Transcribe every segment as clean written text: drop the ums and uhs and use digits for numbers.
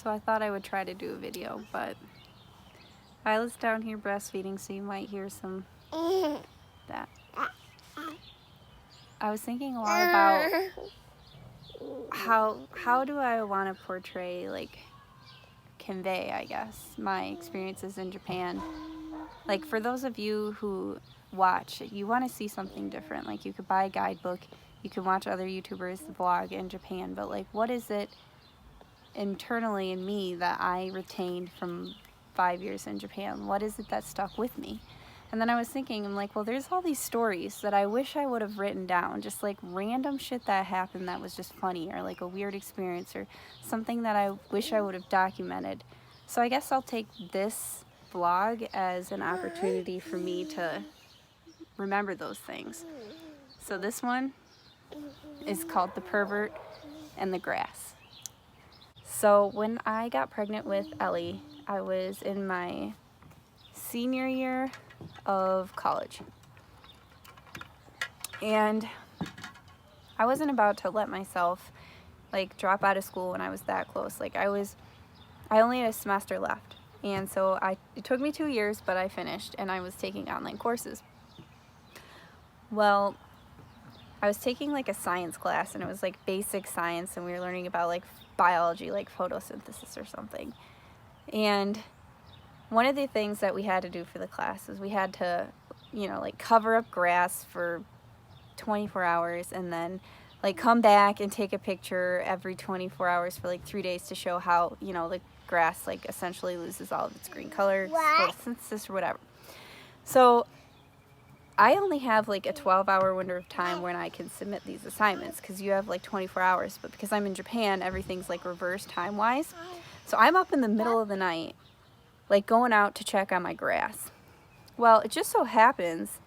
So I thought I would try to do a video, but Isla's down here breastfeeding, so you might hear some that. I was thinking a lot about how do I want to portray, like, convey, I guess, my experiences in Japan. Like, for those of you who watch, you want to see something different. Like, you could buy a guidebook, you can watch other YouTubers vlog in Japan, but like, what is it internally in me that I retained from 5 years in Japan? What is it that stuck with me? And then I was thinking, I'm like, well, there's all these stories that I wish I would have written down, just like random shit that happened that was just funny, or like a weird experience, or something that I wish I would have documented. So I guess I'll take this vlog as an opportunity for me to remember those things. So this one is called The Pervert and the Grass. So when I got pregnant with Ellie, I was in my senior year of college, and I wasn't about to let myself like drop out of school when I was that close. Like, I only had a semester left, and so it took me 2 years, but I finished, and I was taking online courses. Well, I was taking like a science class, and it was like basic science, and we were learning about like biology, like photosynthesis or something. And one of the things that we had to do for the class is we had to, like, cover up grass for 24 hours and then like come back and take a picture every 24 hours for like 3 days to show how, the grass like essentially loses all of its green color, photosynthesis or whatever. So I only have like a 12-hour window of time when I can submit these assignments, because you have like 24 hours, but because I'm in Japan, everything's like reverse time-wise. So I'm up in the middle of the night, like going out to check on my grass. Well, it just so happens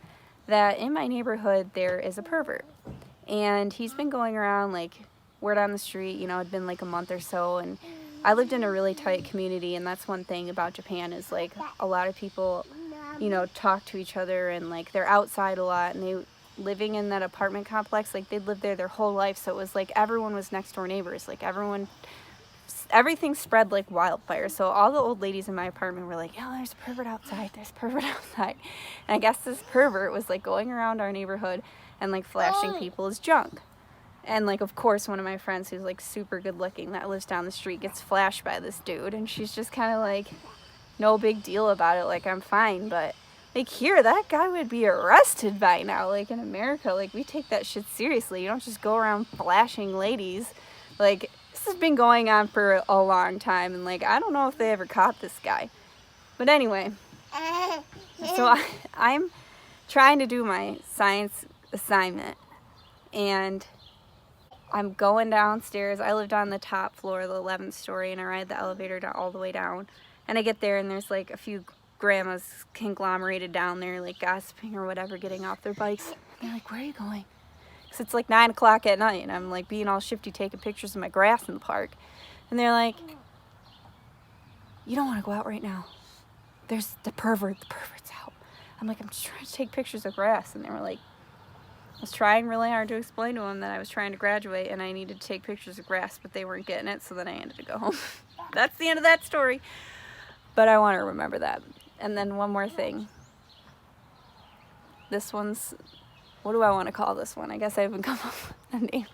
that in my neighborhood there is a pervert, and he's been going around like word on the street. It'd been like a month or so, and I lived in a really tight community, and that's one thing about Japan is like a lot of people, talk to each other, and like they're outside a lot, and they living in that apartment complex, like they'd lived there their whole life, so it was like everyone was next door neighbors, like everything spread like wildfire. So all the old ladies in my apartment were like, oh, there's a pervert outside, there's a pervert outside. And I guess this pervert was like going around our neighborhood and like flashing people as junk. And like, of course, one of my friends who's like super good looking that lives down the street gets flashed by this dude, and she's just kind of like, no big deal about it, like, I'm fine. But like, here, that guy would be arrested by now. Like, in America, like, we take that shit seriously. You don't just go around flashing ladies. Like, this has been going on for a long time, and like, I don't know if they ever caught this guy. But anyway, so I'm trying to do my science assignment, and I'm going downstairs. I lived on the top floor of the 11th story, and I ride the elevator down all the way down, and I get there, and there's like a few grandmas conglomerated down there, like gossiping or whatever, getting off their bikes. And they're like, where are you going? Because it's like 9 o'clock at night, and I'm like being all shifty taking pictures of my grass in the park. And they're like, you don't want to go out right now. There's the pervert's out. I'm like, I'm just trying to take pictures of grass. And they were like, I was trying really hard to explain to them that I was trying to graduate and I needed to take pictures of grass, but they weren't getting it, so then I ended to go home. That's the end of that story. But I want to remember that. And then one more thing. This one's, what do I want to call this one? I guess I haven't come up with a name.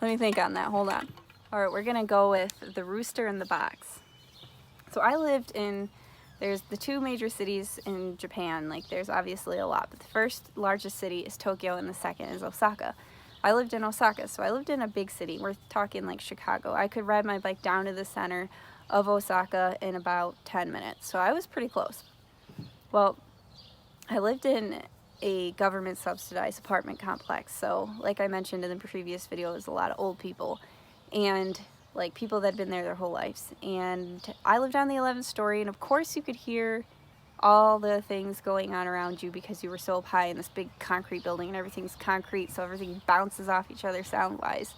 Let me think on that. Hold on. All right, we're going to go with the Rooster in the Box. So I lived in, there's the 2 major cities in Japan. Like, there's obviously a lot, but the first largest city is Tokyo, and the second is Osaka. I lived in Osaka, so I lived in a big city. We're talking like Chicago. I could ride my bike down to the center of Osaka in about 10 minutes, so I was pretty close. Well, I lived in a government subsidized apartment complex, so like I mentioned in the previous video, it was a lot of old people and like people that had been there their whole lives. And I lived on the 11th story, and of course you could hear all the things going on around you because you were so up high in this big concrete building, and everything's concrete, so everything bounces off each other sound wise.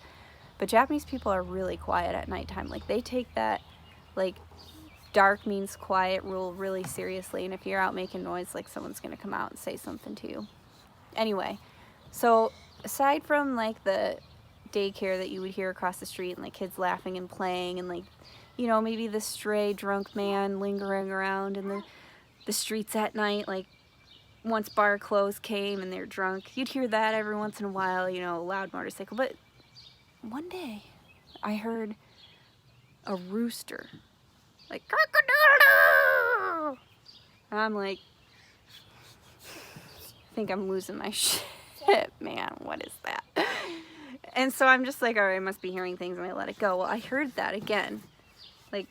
But Japanese people are really quiet at nighttime. Like, they take that like dark means quiet rule really seriously, and if you're out making noise, like, someone's gonna come out and say something to you. Anyway, so aside from like the daycare that you would hear across the street, and like kids laughing and playing, and like, you know, maybe the stray drunk man lingering around in the streets at night, like once bar closed came and they're drunk. You'd hear that every once in a while, you know, a loud motorcycle. But one day I heard a rooster, like, cock-a-doodle-doo! And I'm like, I think I'm losing my shit, man. What is that? And so I'm just like, all right, I must be hearing things, and I let it go. Well, I heard that again, like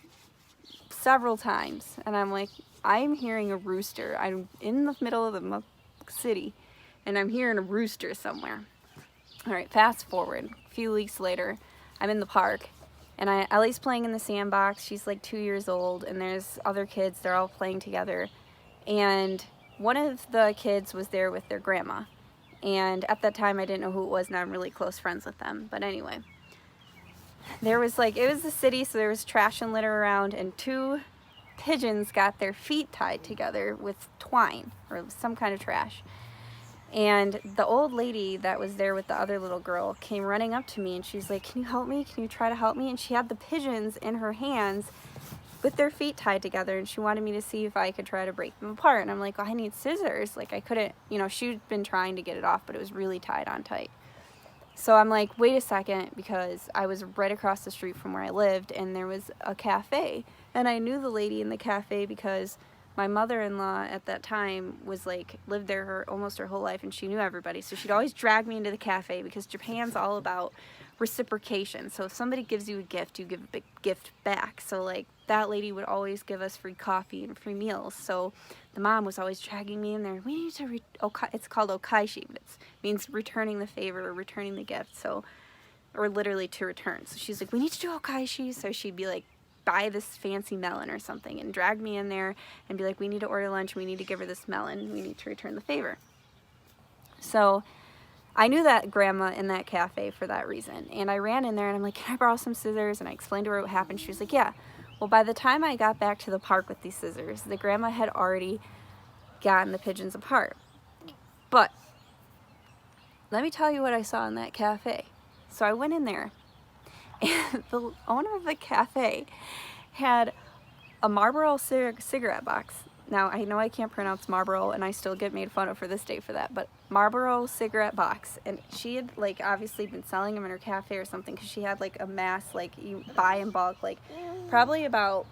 several times, and I'm like, I'm hearing a rooster. I'm in the middle of the city, and I'm hearing a rooster somewhere. All right, fast forward. A few weeks later, I'm in the park, and Ellie's playing in the sandbox. She's like 2 years old, and there's other kids. They're all playing together, and one of the kids was there with their grandma. And at that time, I didn't know who it was. Now I'm really close friends with them. But anyway, there was like, it was the city, so there was trash and litter around, and 2 pigeons got their feet tied together with twine or some kind of trash. And the old lady that was there with the other little girl came running up to me, and she's like, can you help me? Can you try to help me? And she had the pigeons in her hands with their feet tied together, and she wanted me to see if I could try to break them apart. And I'm like, well, I need scissors. Like, I couldn't, you know, she'd been trying to get it off, but it was really tied on tight. So I'm like, wait a second, because I was right across the street from where I lived, and there was a cafe. And I knew the lady in the cafe because my mother-in-law at that time was like, lived there almost her whole life, and she knew everybody. So she'd always drag me into the cafe, because Japan's all about reciprocation. So if somebody gives you a gift, you give a big gift back. So like, that lady would always give us free coffee and free meals. So the mom was always dragging me in there. We need to, it's called okaishi, but it means returning the favor or returning the gift. So, or literally to return. So she's like, we need to do okaishi. So she'd be like, buy this fancy melon or something, and drag me in there and be like, we need to order lunch. We need to give her this melon. We need to return the favor. So I knew that grandma in that cafe for that reason. And I ran in there and I'm like, can I borrow some scissors? And I explained to her what happened. She was like, yeah. Well, by the time I got back to the park with these scissors, the grandma had already gotten the pigeons apart. But let me tell you what I saw in that cafe. So I went in there, and the owner of the cafe had a Marlboro cigarette box. Now, I know I can't pronounce Marlboro, and I still get made fun of for this day for that, but Marlboro cigarette box. And she had, like, obviously been selling them in her cafe or something, because she had, like, a mass, like, you buy in bulk, like, probably about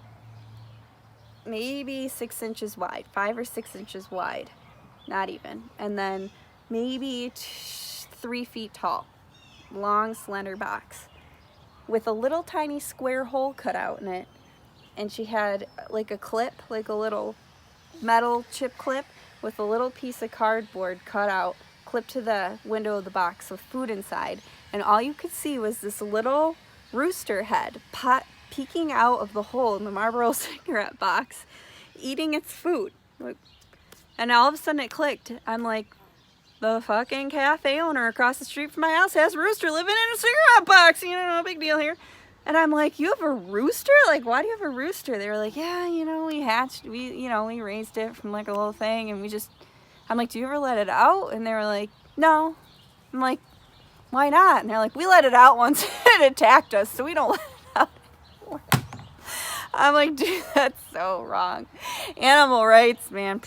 maybe 6 inches wide, 5 or 6 inches wide, not even. And then maybe 3 feet tall, long, slender box with a little tiny square hole cut out in it. And she had, like, a clip, like a little metal chip clip with a little piece of cardboard cut out, clipped to the window of the box with food inside, and all you could see was this little rooster head peeking out of the hole in the Marlboro cigarette box, eating its food. And all of a sudden it clicked. I'm like, the fucking cafe owner across the street from my house has a rooster living in a cigarette box, you know, no big deal here. And I'm like, you have a rooster? Like, why do you have a rooster? They were like, yeah, you know, we raised it from like a little thing, and I'm like, do you ever let it out? And they were like, no. I'm like, why not? And they're like, we let it out once, it attacked us, so we don't let it out anymore. I'm like, dude, that's so wrong. Animal rights, man.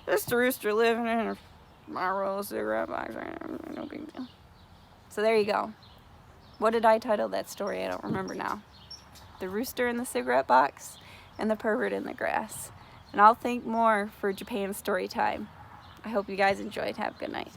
Just a rooster living in a Marlboro cigarette box, no big deal. So there you go. What did I title that story? I don't remember now. The Rooster in the Cigarette Box and the Pervert in the Grass. And I'll think more for Japan story time. I hope you guys enjoyed. Have a good night.